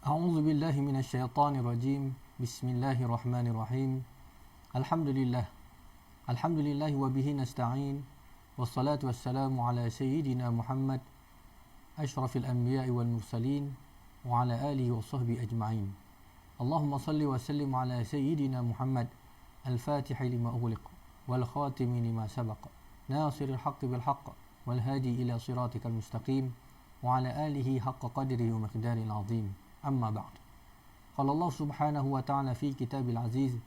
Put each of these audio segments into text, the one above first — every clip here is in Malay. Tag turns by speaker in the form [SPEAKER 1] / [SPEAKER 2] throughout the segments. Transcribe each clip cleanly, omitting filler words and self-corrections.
[SPEAKER 1] أعوذ بالله من الشيطان الرجيم بسم الله الرحمن الرحيم الحمد لله وبه نستعين والصلاة والسلام على سيدنا محمد أشرف الأنبياء والمرسلين وعلى آله وصحبه أجمعين اللهم صل وسلم على سيدنا محمد الفاتح لما أغلق والخاتم لما سبق ناصر الحق بالحق والهادي إلى صراطك المستقيم وعلى آله حق قدره ومقداره العظيم أما بعد قال الله سبحانه وتعالى في كتاب العزيز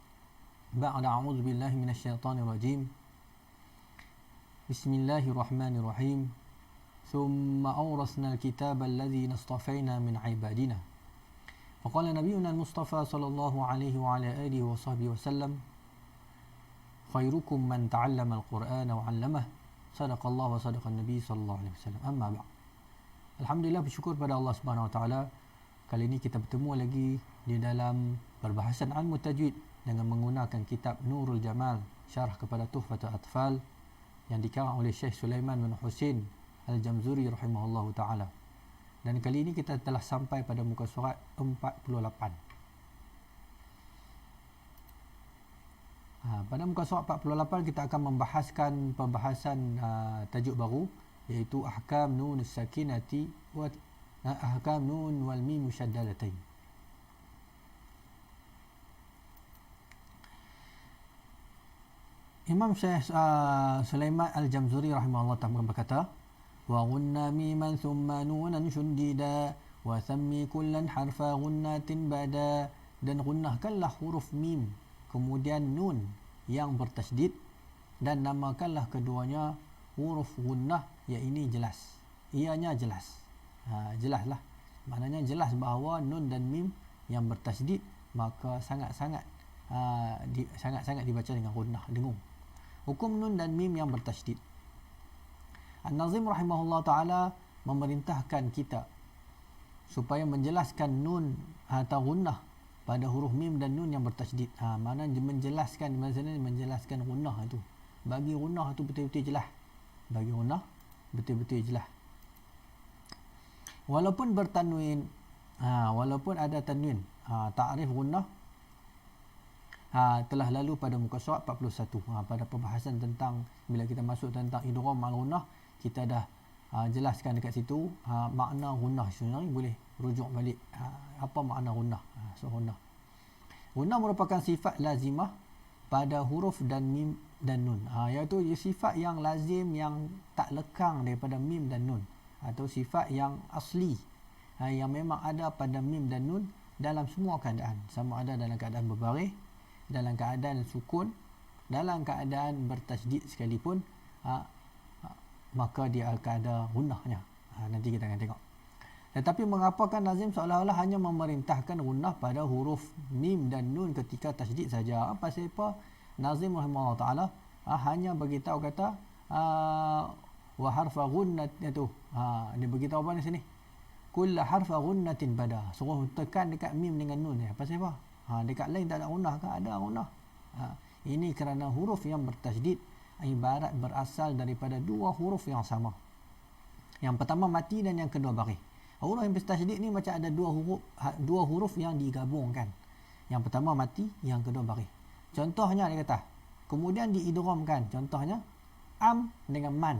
[SPEAKER 1] بعد أعوذ بالله من الشيطان الرجيم بسم الله الرحمن الرحيم ثم أورثنا الكتاب الذي اصطفينا من عبادنا وقال نبينا المصطفى صلى الله عليه وعلى آله وصحبه وسلم خيركم من تعلم القرآن وعلمه صدق الله وصدق النبي صلى الله عليه وسلم أما بعد. Alhamdulillah, bersyukur pada Allah Subhanahu Wa Taala. Kali ini kita bertemu lagi di dalam perbahasan ilmu tajwid dengan menggunakan kitab Nurul Jamal syarah kepada Tuhfatul Atfal yang dikarang oleh Syekh Sulaiman bin Husain Al-Jamzuri rahimahullahu taala. Dan kali ini kita telah sampai pada muka surat 48. Pada muka surat 48 kita akan membahaskan pembahasan tajuk baru, iaitu ahkam nun as-sakinati wa ahkam nun wal mim musyaddadatain. Imam Syekh Sulaiman Al-Jamzuri rahimahullah ta'ala berkata, wa gunna miman thumma nunan shuddida wa thammi kullan harfa gunnatin bada, dan gunnahkanlah huruf mim kemudian nun yang bertasydid dan namakanlah keduanya huruf gunnah, iaitu jelas, ianya jelas. Jelaslah, maknanya jelas bahawa nun dan mim yang bertasydid maka sangat-sangat dibaca dengan gunnah, dengung. Hukum nun dan mim yang bertasydid. An-Nazim rahimahullah ta'ala memerintahkan kita supaya menjelaskan nun atau gunnah pada huruf mim dan nun yang bertasydid. Mana menjelaskan, maksudnya menjelaskan gunnah itu. Bagi gunnah itu betul-betul jelas. Bagi gunnah betul-betul jelas. Walaupun bertanwin, walaupun ada tanwin, ta'rif gunnah telah lalu pada muka surat 41. Pada pembahasan tentang bila kita masuk tentang idgham al-gunnah, kita dah jelaskan dekat situ makna gunnah sebenarnya. Boleh rujuk balik apa makna gunnah. Gunnah merupakan sifat lazimah pada huruf dan mim dan nun, iaitu sifat yang lazim yang tak lekang daripada mim dan nun, atau sifat yang asli yang memang ada pada mim dan nun dalam semua keadaan, sama ada dalam keadaan berbaris, dalam keadaan sukun, dalam keadaan bertasydid sekalipun, maka dia akan ada gunnahnya. Nanti kita akan tengok. Tetapi mengapakan lazim seolah-olah hanya memerintahkan gunnah pada huruf mim dan nun ketika tasydid saja? Pasal apa? Nazim rahimahullah ta'ala hanya beritahu kata wa harfa gunnat itu. Dia beritahu apa di sini? Kull harfa gunnatin bada. Suruh tekan dekat mim dengan nun ya. Pasal apa? Dekat lain tak ada gunnah ke? Ada gunnah. Ini kerana huruf yang bertasydid ibarat berasal daripada dua huruf yang sama. Yang pertama mati dan yang kedua baris. Huruf yang bertasydid ni macam ada dua huruf yang digabungkan. Yang pertama mati, yang kedua baris. Contohnya dia kata, kemudian diidghamkan. Contohnya am dengan man.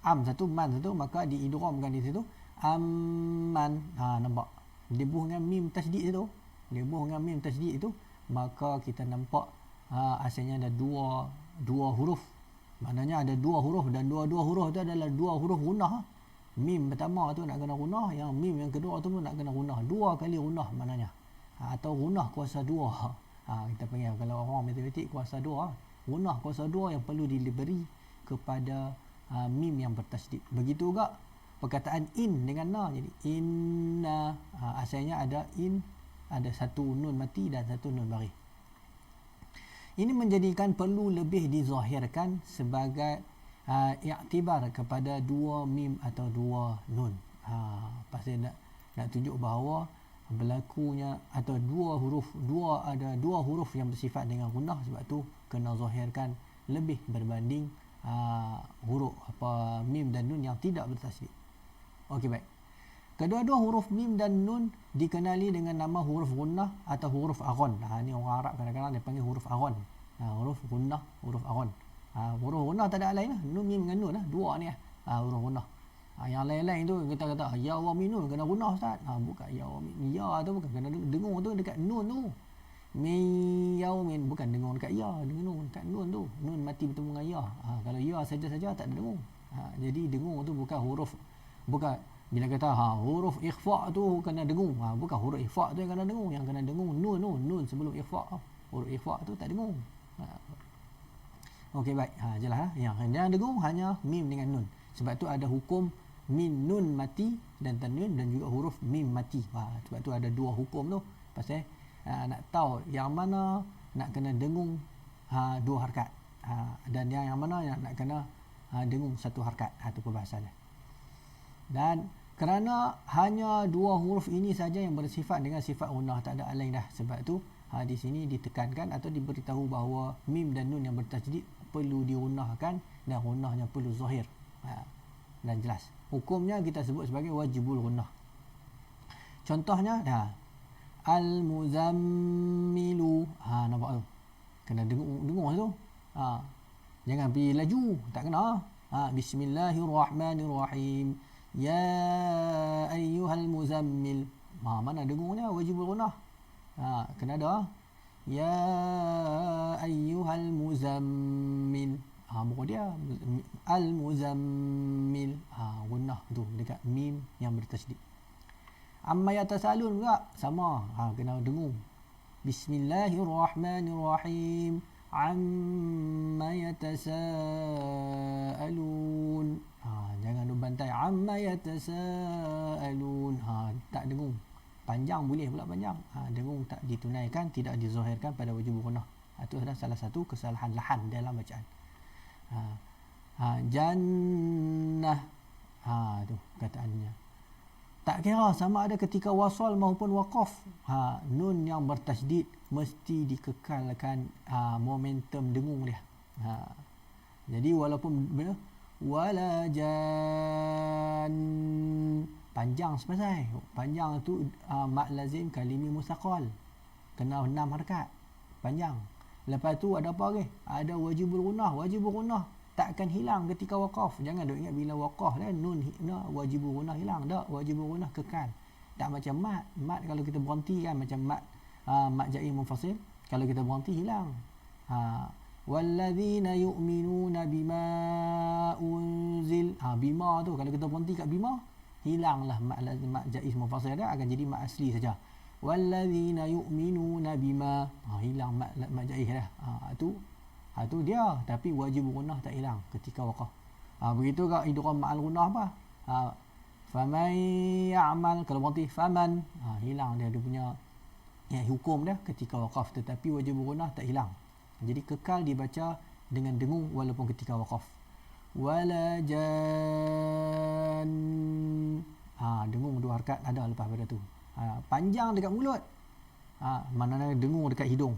[SPEAKER 1] Am satu, man satu, maka diidghamkan di situ amman. Nampak? Dibuh dengan mim tasydid itu. Maka kita nampak asalnya ada dua huruf. Maknanya ada dua huruf, dan dua huruf itu adalah dua huruf gunnah. Mim pertama tu nak kena gunnah, yang mim yang kedua tu pun nak kena gunnah. Dua kali gunnah maknanya. Atau gunnah kuasa dua. Kita panggil, kalau orang matematik, kuasa dua. Gunnah kuasa dua yang perlu diberi kepada mim yang bertasydid. Begitu juga perkataan in dengan na. Jadi inna, asalnya ada in, ada satu nun mati dan satu nun baris. Ini menjadikan perlu lebih dizahirkan sebagai iktibar kepada dua mim atau dua nun. Pasal nak tunjuk bahawa berlakunya atau ada dua huruf yang bersifat dengan gunnah, sebab tu kena zahirkan lebih berbanding huruf mim dan nun yang tidak bertasydid. Okey, baik. Kedua-dua huruf mim dan nun dikenali dengan nama huruf gunnah atau huruf aghon. Ni orang Arab kadang-kadang dia panggil huruf aghon. Huruf gunnah, huruf aghon. Huruf gunnah tak ada lain lah. Nun mim dengan nun lah. Dua ni lah. Huruf gunnah. Yang lain-lain tu kita kata ya wa min nun kena gunnah ustaz. Bukan ya wa min. Ya tu bukan kena dengung tu dekat nun tu. Min yaumin bukan dengung dekat ya, dengung dekat nun tu. Nun mati bertemu dengan ya. Kalau ya saja-saja tak ada dengung. Jadi dengung tu bukan huruf, bukan bila kata huruf ikhfa tu kena dengung. Bukan huruf ikhfa tu yang kena dengung. Yang kena dengung nun tu, nun sebelum ikhfa. Huruf ikhfa tu tak dengung. Okey baik. Jelas yang dengung hanya mim dengan nun. Sebab tu ada hukum min nun mati dan tanwin dan juga huruf mim mati. Sebab tu ada dua hukum tu. Pasal nak tahu yang mana nak kena dengung dua harakat. Dan yang mana yang nak kena dengung satu harakat. Itu perbahasannya. Dan kerana hanya dua huruf ini saja yang bersifat dengan sifat gunnah, tak ada lain dah. Sebab tu di sini ditekankan atau diberitahu bahawa mim dan nun yang bertajdid perlu digunahkan dan gunnahnya perlu zahir. Dan jelas. Hukumnya kita sebut sebagai wajibul gunnah. Contohnya al-muzammilu. Nampak tu? Kena dengung tu. Jangan pergi laju, tak kena. Bismillahirrahmanirrahim. Ya ayyuhal muzammil. Mana dengungnya wajibul gunnah. Kena ada. Ya ayyuhal muzammil. Bukan dia al muzammil. Gunnah tu dekat mim yang bertasydid. Amma yatasalun juga sama. Kena dengung. Bismillahirrahmanirrahim. Amma yatasaalun. Jangan lu bantai amma yatasaalun. Tak dengung. Panjang boleh pula panjang. Dengung tak ditunaikan, tidak dizahirkan pada wajib gunnah. Itu adalah salah satu kesalahan lahan dalam bacaan. Jannah. Tu kataannya. Tak kira sama ada ketika wasal maupun waqaf. Nun yang bertasydid mesti dikekalkan momentum dengung dia. Jadi walaupun wala jan panjang selesai. Panjang tu mad lazim kalimi mustaqal. Kena 6 harakat. Panjang. Lepas tu ada apa lagi? Ada wajibul gunnah. Wajibul gunnah takkan hilang ketika waqaf. Jangan duk ingat bila waqaf nun wajibul gunnah hilang. Tak, wajibul gunnah kekal. Tak macam mat. Mat kalau kita berhenti kan macam mat mat jaiz munfasil. Kalau kita berhenti hilang. Walladzina yu'minuna bima unzil. Bima tu kalau kita berhenti kat bima hilanglah mat jaiz munfasil dia akan jadi mat asli saja. Walladzina yu'minuna bima hilang mat jaiz dah. Itu dia, tapi wajib gunnah tak hilang ketika waqaf. Begitu juga idgham ma'al gunnah apa? Faman ya'mal kalau berhenti faman hilang dia punya hukum dia ketika waqaf, tetapi wajib gunnah tak hilang. Jadi kekal dibaca dengan dengung walaupun ketika waqaf. Wala jan dengung 2 harakat ada lepas pada tu. Panjang dekat mulut. Mana dengung dekat hidung.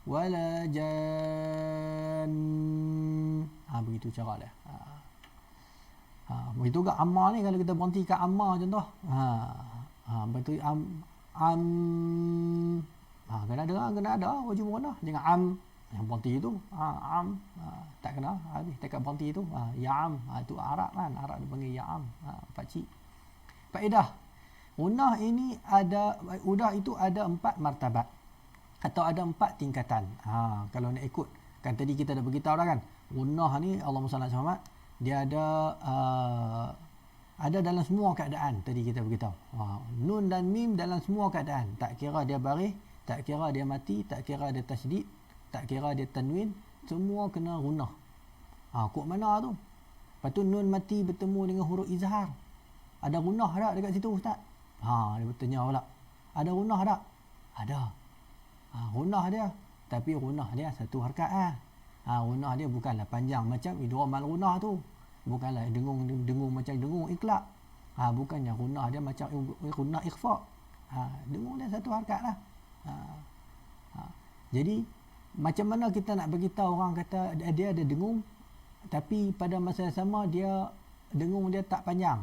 [SPEAKER 1] Wala jan. Begitu cara dia. Begitu juga amma ni kalau kita berhenti kat amma contoh. Betul kena ada wajib gunnah. Jangan yang berhenti itu tak kena habis dekat berhenti itu ya itu Arab kan, Arab dia panggil ya pakcik. Faedah gunnah ini ada, udah itu ada 4 martabat atau ada 4 tingkatan. Kalau nak ikut kan tadi kita dah beritahu dah kan, gunnah ni Allahumma salli ala Muhammad dia ada dalam semua keadaan. Tadi kita beritahu nun dan mim dalam semua keadaan, tak kira dia baris, tak kira dia mati, tak kira dia tasydid, tak kira dia tanwin, semua kena gunnah. Kok mana tu? Lepas tu nun mati bertemu dengan huruf izhar, ada gunnah tak dekat situ ustaz? Dia bertanya pula, ada gunnah tak? Ada. Gunnah dia, tapi gunnah dia 1 harakat gunnah dia bukanlah panjang macam idgham al gunnah tu, bukanlah dengung macam dengung iqlaq. Bukannya gunnah dia macam gunnah ikhfa. Dengung dia 1 harakat lah. Jadi macam mana kita nak bagi tahu orang kata dia ada dengung tapi pada masa yang sama dia dengung dia tak panjang?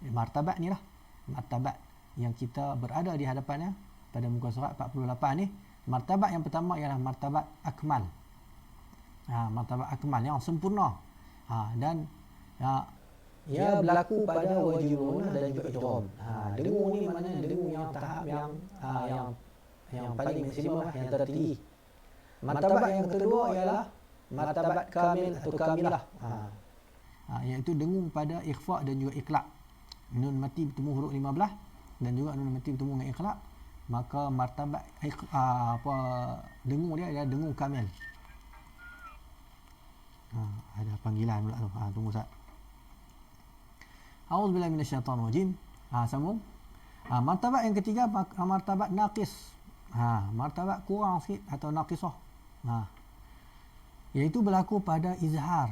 [SPEAKER 1] Martabat ni lah. martabat yang kita berada di hadapannya pada muka surat 48 ni. Martabat yang pertama ialah martabat akmal. Martabat akmal yang sempurna. Dan ia berlaku pada wajib gunah dan juga idgham. Dengung ni maknanya dengung yang tahap yang paling maksimum yang tertinggi. Martabat yang kedua ialah martabat kamil atau kamilah. Iaitu dengung pada ikhfa dan juga iqlaq. Nun mati bertemu huruf 15 dan juga nun mati bertemu dengan iqlaq, maka martabat dengung dia adalah dengung kamil. Ada panggilan pula tu. Tunggu sat. A'udzubillahi minasyaitonir rajim. Sambung. Martabat yang ketiga martabat naqis. Martabat kurang sikit atau naqisah. Iaitu berlaku pada izhar.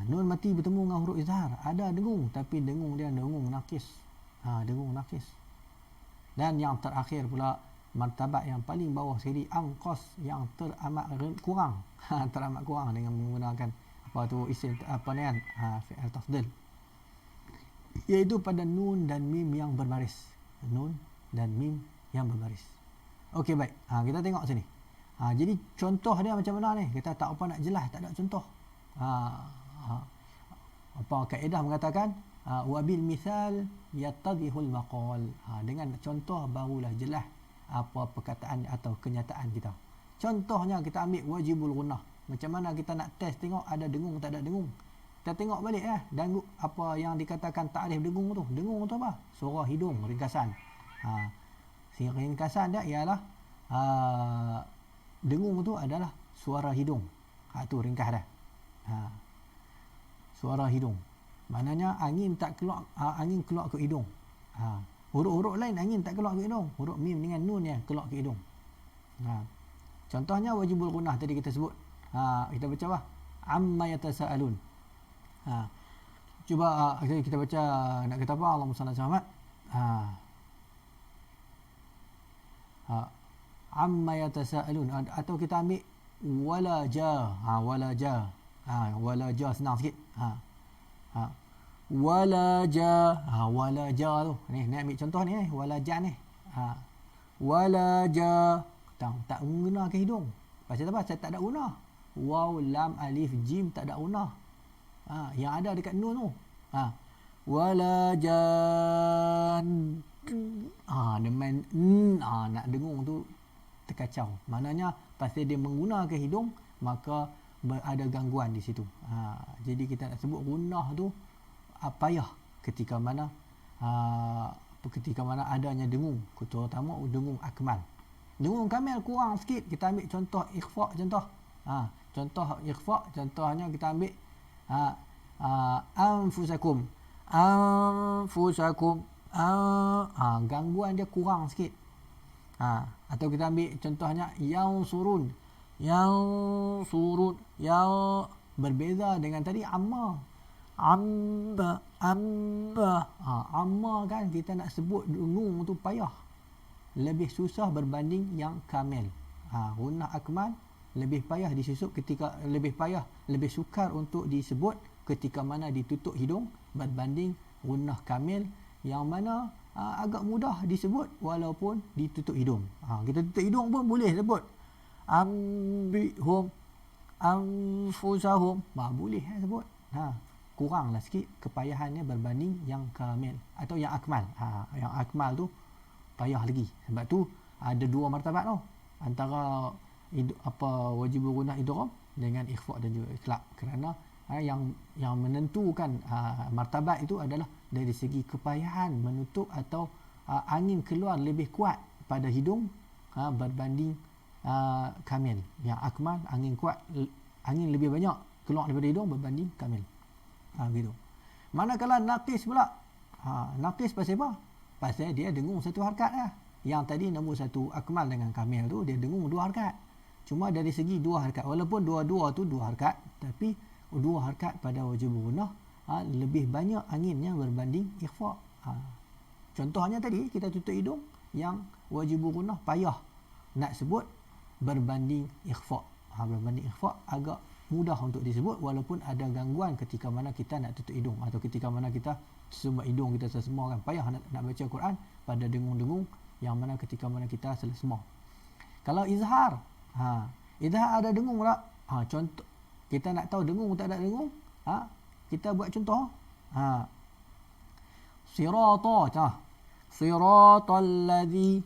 [SPEAKER 1] Nun mati bertemu dengan huruf izhar, ada dengung, tapi dengung dia dengung naqis. Dengung naqis. Dan yang terakhir pula martabat yang paling bawah sekali, angqas, yang teramat kurang. Teramat kurang dengan menggunakan isim fi'il tafdhil. Iaitu pada nun dan mim yang berbaris. Nun dan mim yang berbaris. Okey, baik. Kita tengok sini. Jadi contoh dia macam mana ni? Kita tak apa nak jelas, tak ada contoh. Kaedah mengatakan wabil misal yattadihul maqal. Dengan contoh barulah jelas apa perkataan atau kenyataan kita. Contohnya kita ambil wajibul gunnah. Macam mana kita nak test tengok ada dengung tak ada dengung? Kita tengok balik dan apa yang dikatakan takrif dengung tu. Dengung tu apa? Suara hidung, ringkasan. Ringkasan dia ialah dengung tu adalah suara hidung. Tu ringkas dah. Suara hidung. Maknanya angin tak keluar, angin keluar ke hidung. Huruf-huruf lain angin tak keluar ke hidung. Huruf mim dengan nun yang keluar ke hidung. Contohnya wajibul gunnah tadi kita sebut. Kita baca apa? Amma yatasaalun. Cuba kita baca, nak kata apa? Allahumma salli ala Muhammad. Amma yatasaalun, atau kita ambil wala ja. Wala ja. Wala ja senang sikit. Wala ja. Wala ja tu. Ni ambil contoh ni, wala ja ni. Wala ja. Tak guna ke hidung. Pasal apa? Saya tak ada guna. Waw, lam, alif, jim tak ada guna. Yang ada dekat nun tu. Wala jan. Demen nak dengung tu terkacau. Maknanya pasal dia menggunakan hidung, maka ada gangguan di situ. Jadi kita nak sebut gunnah tu payah ketika mana adanya dengung, terutama dengung akmal. Dengung kamil kurang sikit. Kita ambil contoh ikhfa contoh. Contoh ikhfa contohnya kita ambil anfusakum. Gangguan dia kurang sikit. Atau kita ambil contohnya yang surun. Yang berbeza dengan tadi amma. Amma kan kita nak sebut dengung tu payah. Lebih susah berbanding yang kamil. Gunnah akmal lebih payah disusup ketika lebih sukar untuk disebut ketika mana ditutup hidung berbanding gunnah kamil yang mana agak mudah disebut walaupun ditutup hidung. Kita tutup hidung pun boleh sebut. Ambihum, anfusahum, boleh sebut. Kuranglah sikit kepayahannya berbanding yang kamil atau yang akmal. Yang akmal tu payah lagi. Sebab tu ada dua martabat tu. Antara wajib gunnah idgham dengan ikhfa dan juga iqlaq. Kerana yang menentukan martabat itu adalah dari segi kepayahan menutup atau angin keluar lebih kuat pada hidung berbanding kamil. Yang akmal angin kuat, angin lebih banyak keluar daripada hidung berbanding kamil. Gitu. Manakala naqis pula. Naqis pasal apa? Pasal dia dengung satu harakat lah. Yang tadi nombor satu akmal dengan kamil tu dia dengung dua harakat. Cuma dari segi dua harakat, walaupun dua-dua tu dua harakat, tapi dua harakat pada wajib gunnah lebih banyak anginnya berbanding ikhfa. Contohnya tadi kita tutup hidung, yang wajib gunnah payah nak sebut berbanding ikhfa. Berbanding ikhfa agak mudah untuk disebut walaupun ada gangguan ketika mana kita nak tutup hidung atau ketika mana kita semua hidung kita semua kan, payah nak baca Quran pada dengung-dengung yang mana ketika mana kita selesema. Kalau izhar, izhar ada dengung tak? Contoh, kita nak tahu dengung tak ada dengung, kita buat contoh. Sirata, siratal ladzi,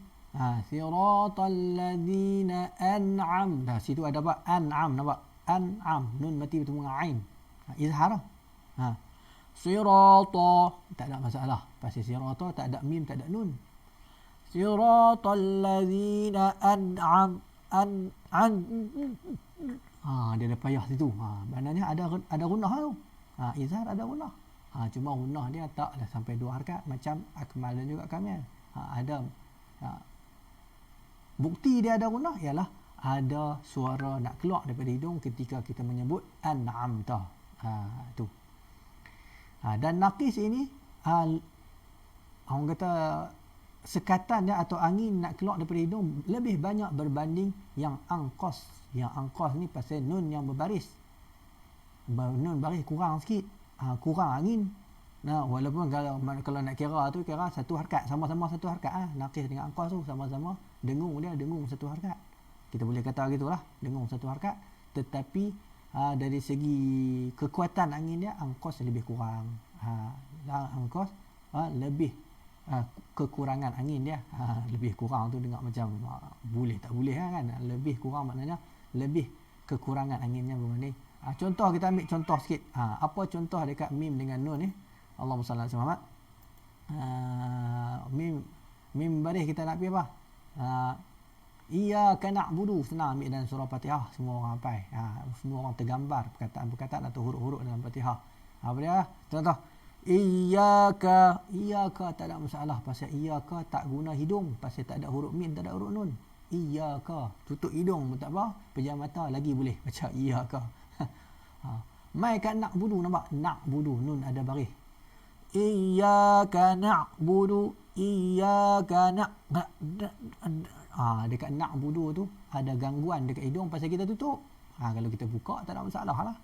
[SPEAKER 1] siratal ladzina an'am. Dah situ ada apa? An'am, nampak? An'am, nun mati bertemu dengan ain. Izhar. Sirata, tak ada masalah. Pasal sirata tak ada mim, tak ada nun. Siratal ladzina an'am, dia ada payah situ. Maknanya ada gunnah tu. Izhar ada gunnah. Cuma gunnah dia taklah sampai 2 harakat macam akmal dan juga kamil. Ada bukti dia ada gunnah ialah ada suara nak keluar daripada hidung ketika kita menyebut an'amta. Tu. Dan naqis ini orang kata sekatan dia atau angin nak keluar daripada hidung lebih banyak berbanding yang angkos. Yang angkos ni pasal nun yang berbaris. Nun baris kurang sikit. Kurang angin. Walaupun kalau nak kira tu kira 1 harakat, sama-sama 1 harakat. Naqis dengan angkos tu sama-sama dengung, dia dengung 1 harakat. Kita boleh kata gitulah, dengung 1 harakat. Tetapi dari segi kekuatan angin dia angkos lebih kurang. Angkos lebih kekurangan angin dia lebih kurang tu dengar macam boleh tak boleh kan. Lebih kurang maknanya lebih kekurangan anginnya berbanding. Contoh kita ambil contoh sikit. Apa contoh dekat mim dengan nun ni? Allahumma salli ala Muhammad. Mim baris kita nak pergi apa? Iyyaka na'budu, senang ambil dalam surah Fatihah, semua orang hafal. Semua orang tergambar perkataan-perkataan atau huruf-huruf dalam Fatihah. Apa dia? Contoh Iyyaka, tak ada masalah pasal iyyaka tak guna hidung, pasal tak ada huruf mim, tak ada huruf nun. Iyyaka, tutup hidung pun tak apa, pejam mata lagi boleh baca iyyaka. Mai kat na'budu, nampak? Na'budu, nun ada baris. Iyyaka na'budu, iyyaka dekat na'budu tu ada gangguan dekat hidung pasal kita tutup. Kalau kita buka tak ada masalah lah.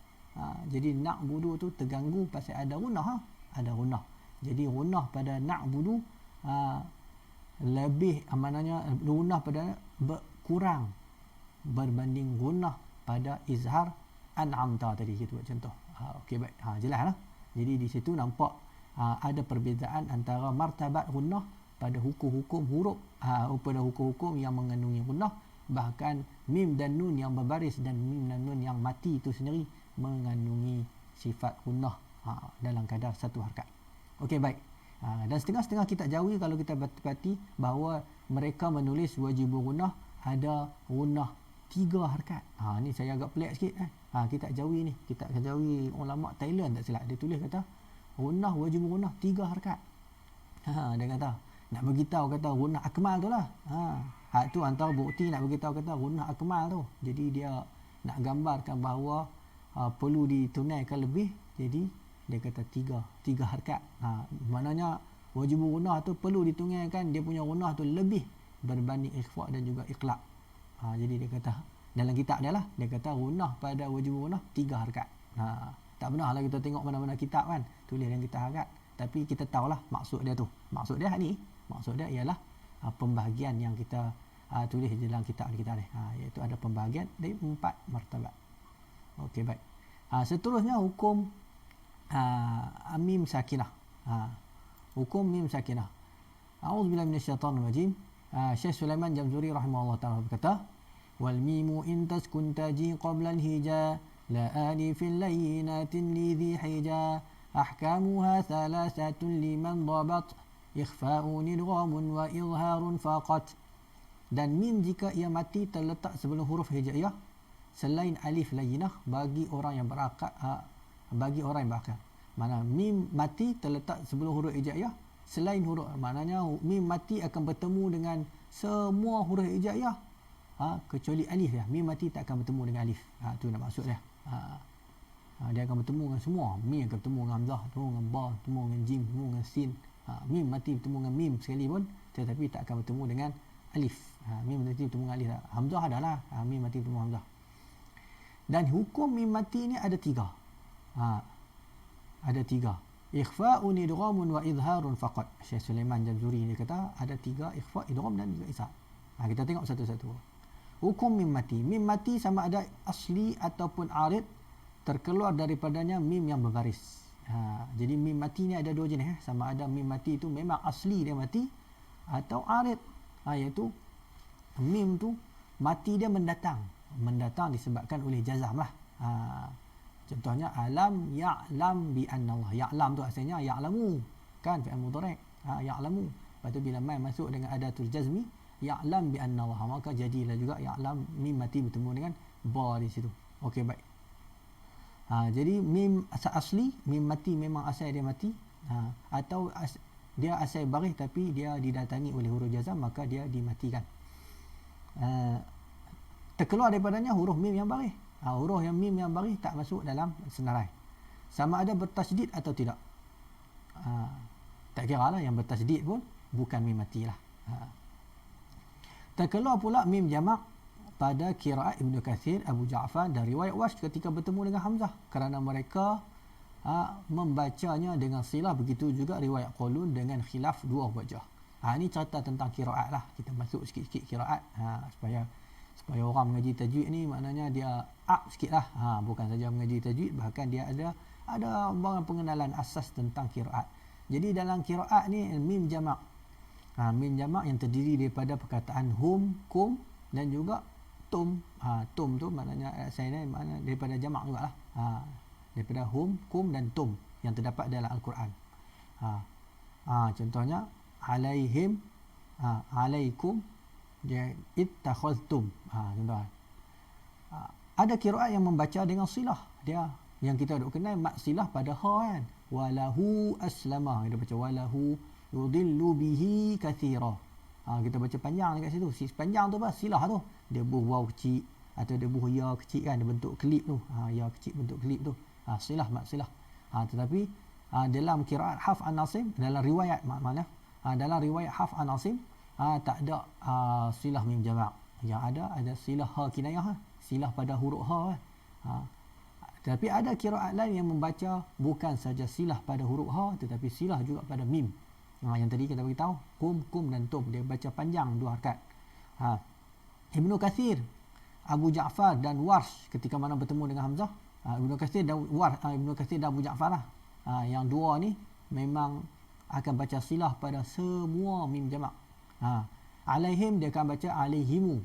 [SPEAKER 1] Jadi na'budu tu terganggu pasal ada gunnah. Ada gunnah. Jadi gunnah pada na'budu lebih maknanya gunnah pada kurang berbanding gunnah pada izhar an'amta tadi kita buat contoh. Okey baik. Jelaslah. Jadi di situ nampak ada perbezaan antara martabat gunnah pada hukum-hukum huruf, pada hukum-hukum yang mengandungi gunnah, bahkan mim dan nun yang berbaris dan mim dan nun yang mati itu sendiri mengandungi sifat gunnah dalam kadar 1 harakat. Okey baik. Dan setengah-setengah kita jauhi kalau kita berhati bahawa mereka menulis wajibul gunnah ada gunnah 3 harakat. Ni saya agak pelik sikit kita jauhi ni. Kita jauhi ulama Thailand tak silap. Dia tulis kata gunnah wajibul gunnah 3 harakat. Dia kata nak beritahu kata gunnah akmal tu lah. Tu antara bukti nak beritahu kata gunnah akmal tu. Jadi dia nak gambarkan bahawa perlu ditunaikan lebih. Jadi dia kata 3 harakat. Maknanya wajibul gunnah tu perlu ditunaikan, dia punya gunnah tu lebih berbanding ikhfa dan juga iqlaq. Jadi dia kata dalam kitab dia lah, dia kata gunnah pada wajibul gunnah 3 harakat. Tak pernah lah kita tengok mana-mana kitab kan tulis dalam kitab harakat, tapi kita tahulah maksud dia tu. Maksud dia ni, maksud dia ialah pembahagian yang kita tulis di dalam kitab kita ni, iaitu ada pembahagian dari 4 martabat. Okey baik. Seterusnya hukum mim sakinah. Hukum mim sakinah. A'udzubillahi minasyaitanir rajim. Syekh Sulaiman Jamzuri rahimahullah taala berkata, wal mimu in taskun taji qabla al hija la alifin layyinatin li dhi hija ahkamuha thalathatun liman dhabat ikhfa'un idghamun wa izharun faqat. Dan mim jika ia mati terletak sebelum huruf hijaiyah selain alif layyinah bagi orang yang berakal, Mana mim mati terletak sebelum huruf hijaiyah selain huruf, maknanya mim mati akan bertemu dengan semua huruf hijaiyah kecuali alif ya. Mim mati tak akan bertemu dengan alif. Tu nak maksud dia. Dia akan bertemu dengan semua. Mim akan bertemu dengan hamzah, bertemu dengan ba, bertemu dengan jim, bertemu dengan sin. Mim mati bertemu dengan mim sekali pun, tetapi tak akan bertemu dengan alif. Mim mati bertemu dengan alif. Hamzah adalah mim mati bertemu hamzah. Dan hukum mim mati ni ada 3. Ada 3. Ikhfa'un, idghamun wa idharun faqat. Syekh Sulaiman Jamzuri ni kata ada 3 ikhfa', idgham dan juga izhar. Kita tengok satu-satu. Hukum mim mati. Mim mati sama ada asli ataupun arid, terkeluar daripadanya mim yang berbaris. Jadi mim mati ni ada 2 jenis. Sama ada mim mati itu memang asli dia mati atau arid. Iaitu mim tu mati dia mendatang. Mendatang disebabkan oleh jazam lah. Contohnya alam ya'lam bi anna Allah. Ya'lam tu asalnya ya'lamu, kan, fi'il mudhari'. Ya'lamu. Lepas tu bila mai masuk dengan adatul jazmi, ya'lam bi anna Allah, maka jadilah juga ya'lam, mim mati bertemu dengan ba di situ. Okey, baik. Jadi mim asli, mim mati memang asal dia mati. Atau dia asal baris tapi dia didatangi oleh huruf jazam, maka dia dimatikan. Terkeluar daripadanya huruf mim yang baris. Huruf yang mim yang baris tak masuk dalam senarai. Sama ada bertasydid atau tidak. Tak kira lah, yang bertasydid pun bukan mim mati lah. Terkeluar pula mim jamak pada qiraat Ibnu Katsir, Abu Ja'far dan riwayat Warsh ketika bertemu dengan Hamzah, kerana mereka membacanya dengan silah. Begitu juga riwayat Qalun dengan khilaf 2 wajah. Ini cerita tentang qiraat lah. Kita masuk sikit-sikit qiraat supaya orang mengaji tajwid ni maknanya dia up sikit lah. Bukan saja mengaji tajwid, bahkan dia ada pengenalan asas tentang qiraat. Jadi dalam qiraat ni mim jamak. Mim jamak yang terdiri daripada perkataan hum, kum dan juga tum. Tum tu maknanya saya ni makna daripada jamak jugalah. Daripada hum, kum dan tum yang terdapat dalam Al-Quran. Contohnya alaihim, alaikum, dia ittakhadhtum. Contoh. Ada qiraat yang membaca dengan silah. Dia yang kita duk kenal mat silah pada ha kan. Walahu aslama. Kita baca walahu yudillu bihi katsira. Kita baca panjang dekat situ. Si panjang tu apa? Silah tu. Dia buh waw kecil atau dia buh ya kecil kan, dia bentuk klip tu. Ya kecil bentuk klip tu. Silah, mat silah. Tetapi dalam qiraat Hafs an-Asim, dalam riwayat dalam riwayat Hafs an-Asim tak ada silah mim jamak. Yang ada silah ha kinayah, silah pada huruf ha. Tetapi ada qiraat lain yang membaca bukan saja silah pada huruf ha, tetapi silah juga pada mim. Yang tadi kita beritahu, kum dan tum, dia baca panjang 2 harakat. Ibnu Katsir, Abu Ja'far dan Warsh ketika mana bertemu dengan Hamzah, Ibnu Katsir dan Abu Ja'far lah. Yang 2 ni memang akan baca silah pada semua mim jamak. Alaihim dia akan baca alaihimu.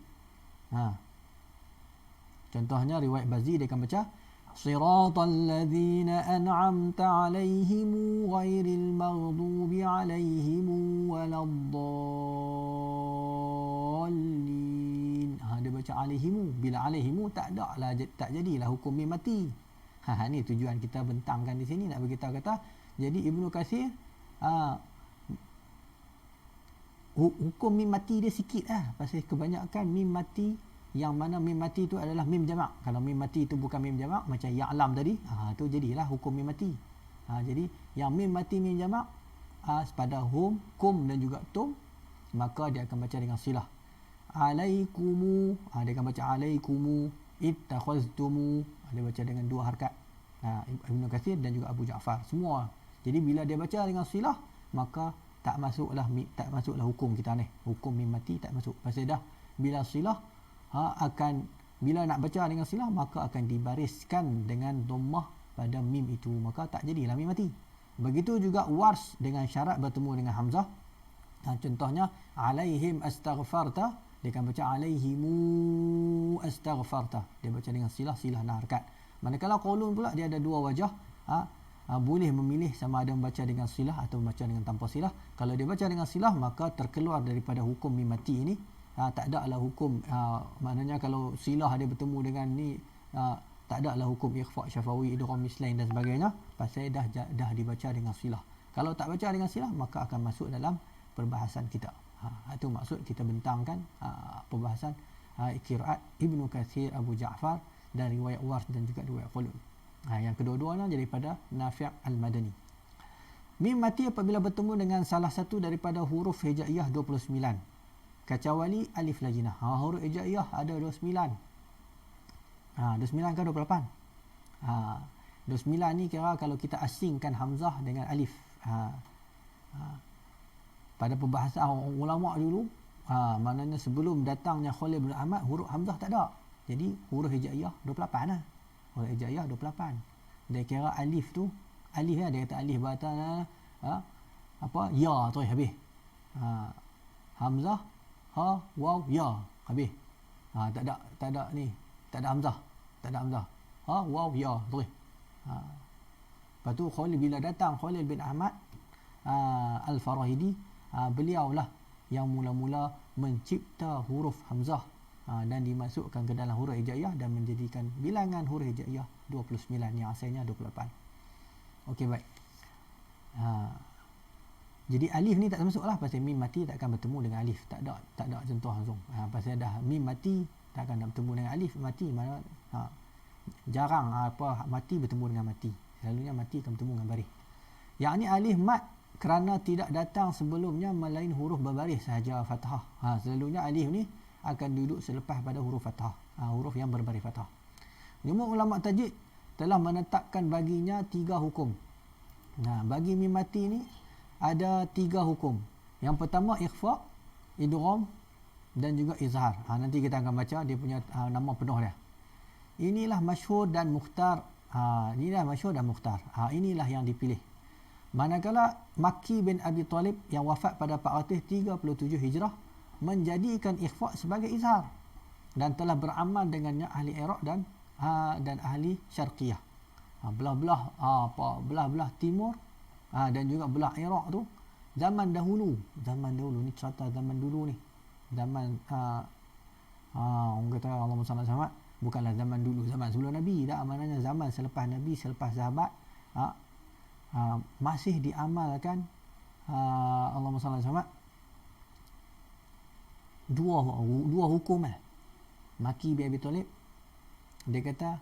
[SPEAKER 1] Contohnya riwayat Bazi dia akan baca siratal ladzina an'amta alaihim ghairil maghdubi alaihim waladdallin. Dia baca alaihimu. Bila alaihimu tak jadilah hukum mim mati. Ni tujuan kita bentangkan di sini, nak beritahu kata jadi Ibnu Katsir hukum mim mati dia sikit lah, pasal kebanyakan mim mati yang mana mim mati itu adalah mim jamak. Kalau mim mati itu bukan mim jamak macam ya'lam tadi, tu jadilah hukum mim mati. Jadi yang mim mati mim jamak pada hum, kum dan juga tum, maka dia akan baca dengan silah. Alaikumu, dia akan baca alaikumu, ittakhaztumu, dia baca dengan 2 harakat. Ibnu Katsir dan juga Abu Ja'far semua. Jadi bila dia baca dengan silah, maka tak masuklah hukum kita ni. Hukum mim mati tak masuk. Pasal dah bila silah bila nak baca dengan silah, maka akan dibariskan dengan dhammah pada mim itu, maka tak jadilah mim mati. Begitu juga Warsh dengan syarat bertemu dengan Hamzah. Contohnya alaihim astaghfarta, dia akan baca alaihimu astaghfarta. Dia baca dengan silah 6 harakat. Manakala Qalun pula dia ada 2 wajah. Boleh memilih sama ada membaca dengan silah atau membaca dengan tanpa silah. Kalau dia baca dengan silah, maka terkeluar daripada hukum mim mati ini. Tak ada lah hukum, maknanya kalau silah dia bertemu dengan ni, tak ada lah hukum ikhfa, syafawi, idgham mislain dan sebagainya, pasal dah dibaca dengan silah. Kalau tak baca dengan silah, maka akan masuk dalam perbahasan kita. Itu maksud kita bentangkan perbahasan qiraat Ibnu Katsir, Abu Ja'far dan riwayat Warsh dan juga riwayat Qalun. Yang kedua-duanya daripada Nafi' al-Madani. Mim mati apabila bertemu dengan salah satu daripada huruf hijaiyah 29, kecuali alif lajnah. Huruf hijaiyah ada 29. 29 ke 28? 29 ni kira kalau kita asingkan hamzah dengan alif. Pada perbahasan ulama dulu, maknanya sebelum datangnya Khalil bin Ahmad, huruf hamzah tak ada. Jadi huruf hijaiyah 28 lah. Huruf hijaiyah 28. Dia kira alif tu, alif lah, dia kata alif batan ya tu habis. Hamzah, ha, waw, ya habis. Tak ada ni, tak ada hamzah. Ha, waw, ya tu. Lepas tu Khalil bila datang Khalil bin Ahmad Al-Farahidi, beliau lah yang mula-mula mencipta huruf hamzah dan dimasukkan ke dalam huruf hijaiyah dan menjadikan bilangan huruf hijaiyah 29 yang asalnya 28. Okey, baik. Jadi alif ni tak termasuk lah, pasal mim mati tak akan bertemu dengan alif. Tak ada contoh langsung. Pasal dah mim mati tak akan bertemu dengan alif mati. Mana jarang mati bertemu dengan mati. Selalunya mati akan bertemu dengan baris. Yang ni alif mat kerana tidak datang sebelumnya melain huruf berbaris sahaja fathah. Selalunya alif ni akan duduk selepas pada huruf fathah, huruf yang berbaris fathah. Jumhur ulama tajwid telah menetapkan baginya 3 hukum. Bagi mim mati ni ada 3 hukum. Yang pertama ikhfa, idgham dan juga izhar. Nanti kita akan baca dia punya nama penuh dia. Inilah masyhur dan mukhtar. Inilah masyhur dan mukhtar. Inilah yang dipilih. Manakala Makki bin Abi Talib yang wafat pada 437 Hijrah menjadikan ikhfa sebagai izhar dan telah beramal dengannya ahli Iraq dan ahli Syarqiyah. Belah-belah timur dan juga belah Iraq tu zaman dahulu ni, cerita zaman dulu ni, zaman orang kata Allahumma salli alaihi wasallam, bukanlah zaman dulu, zaman sebelum Nabi, tak, maknanya zaman selepas Nabi, selepas sahabat, masih diamalkan Allahumma salli alaihi wasallam dua hukum. Makki bin Abi Talib dia kata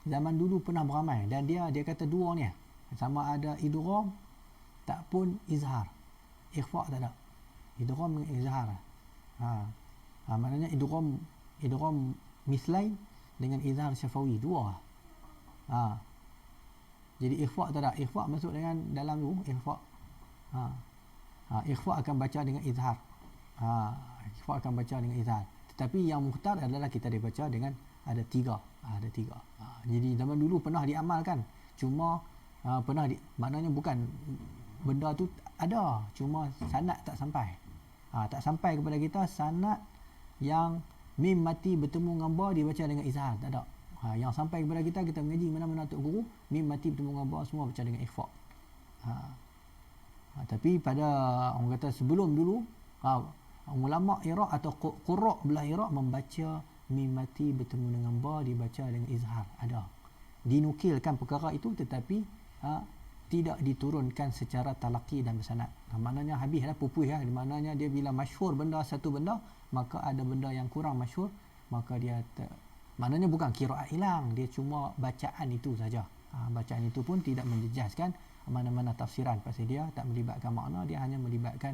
[SPEAKER 1] zaman dulu pernah beramal dan dia kata dua ni sama ada idgham tak pun izhar. Ikhfa tak ada. Idgham dengan izhar. Maknanya idgham mislain dengan izhar syafawi, dua. Jadi ikhfa tak ada. Ikhfa masuk dengan dalam tu ikhfa. Ikhfa akan baca dengan izhar. Ikhfa akan baca dengan izhar. Tetapi yang mukhtar adalah kita dibaca dengan ada 3. Jadi zaman dulu pernah diamalkan. Cuma maknanya bukan benda tu ada, cuma sanad tak sampai. Tak sampai kepada kita sanad yang mim mati bertemu dengan ba dibaca dengan izhar, tak ada. Yang sampai kepada kita mengaji mana-mana tok guru, mim mati bertemu dengan ba semua baca dengan ikhfa. Tapi pada orang kata sebelum dulu ulama Iraq atau qurra belah Iraq membaca mim mati bertemu dengan ba dibaca dengan izhar, ada. Dinukilkan perkara itu tetapi tidak diturunkan secara talaqi dan bersanad. Maknanya habis dah pupuh di maknanya dia bila masyhur satu benda, maka ada benda yang kurang masyhur, maka dia maknanya bukan qiraat hilang, dia cuma bacaan itu saja. Bacaan itu pun tidak menjejaskan mana-mana tafsiran, pasal dia tak melibatkan makna, dia hanya melibatkan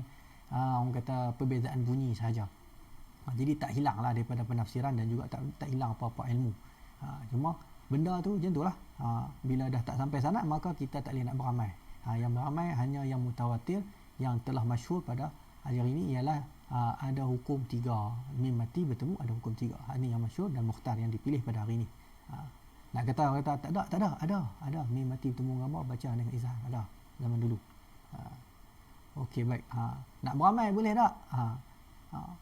[SPEAKER 1] orang kata perbezaan bunyi saja. Jadi tak hilanglah daripada penafsiran dan juga tak hilang apa-apa ilmu. Cuma benda tu macam itulah. Bila dah tak sampai sanad, maka kita tak boleh nak beramal. Yang beramal hanya yang mutawatir, yang telah masyhur pada hari ini ialah ada hukum 3. Mim mati bertemu ada hukum 3. Ini yang masyhur dan mukhtar yang dipilih pada hari ini. Nak kata tak ada mim mati bertemu dengan ba baca dengan izhar, ada zaman dulu. Okey, baik. Nak beramal boleh tak?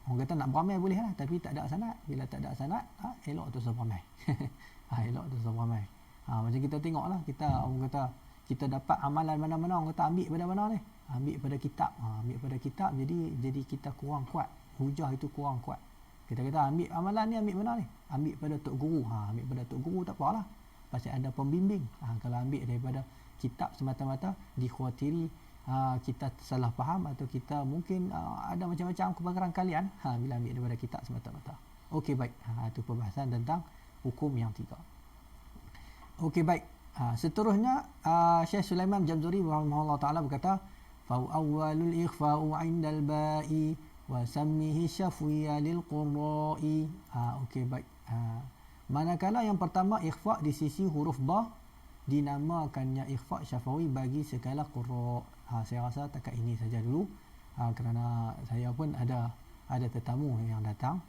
[SPEAKER 1] Orang kata nak beramal boleh lah, tapi tak ada sanad. Bila tak ada sanad, elok tu beramal. Elok tu beramal. Macam kita tengoklah, orang kata kita dapat amalan mana-mana, orang kata ambil pada mana ni? Ambil pada kitab. Ambil pada kitab, jadi kita kurang kuat. Hujah itu kurang kuat. Kita kata ambil amalan ni, ambil mana ni? Ambil pada tok guru. Ambil pada tok guru tak apalah. Pasal ada pembimbing. Kalau ambil daripada kitab semata-mata, dikhawatiri kita salah faham atau kita mungkin ada macam-macam kebanggaran kalian bila ambil daripada kitab semata-mata. Okey, baik. Itu perbahasan tentang hukum yang 3. Okey, baik. Seterusnya Syekh Sulaiman Jamzuri rahimahullah taala berkata, fa awwalul ikhfa'u 'indal ba'i wa sammihi syafwiya lil qurra'i. Okey, baik. Manakala yang pertama ikhfa di sisi huruf ba dinamakannya ikhfa syafawi bagi segala qurra. Saya rasa takat ini saja dulu, kerana saya pun ada tetamu yang datang.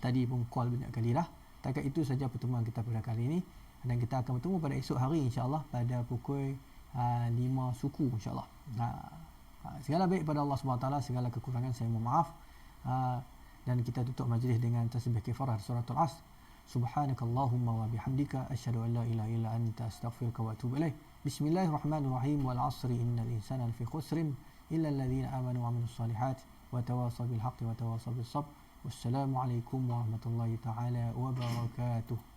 [SPEAKER 1] Tadi pun call banyak kali dah. Takat itu saja pertemuan kita pada kali ini, dan kita akan bertemu pada esok hari insya-Allah pada pukul 5 suku insya-Allah. Segala baik pada Allah SWT, segala kekurangan saya mohon maaf. Dan kita tutup majlis dengan tasbih kifarah suratul Asr. Subhanakallahumma wa bihamdika asyhadu an la ilaha illa anta astaghfiruka wa atubu ilaik. Bismillahirrahmanirrahim. Wal 'asri innal insana lafi khusrin illa alladhina amanu wa 'amilus solihati wa tawasaw bil haqqi wa tawasaw bis sabr. Wassalamu alaikum warahmatullahi taala wabarakatuh.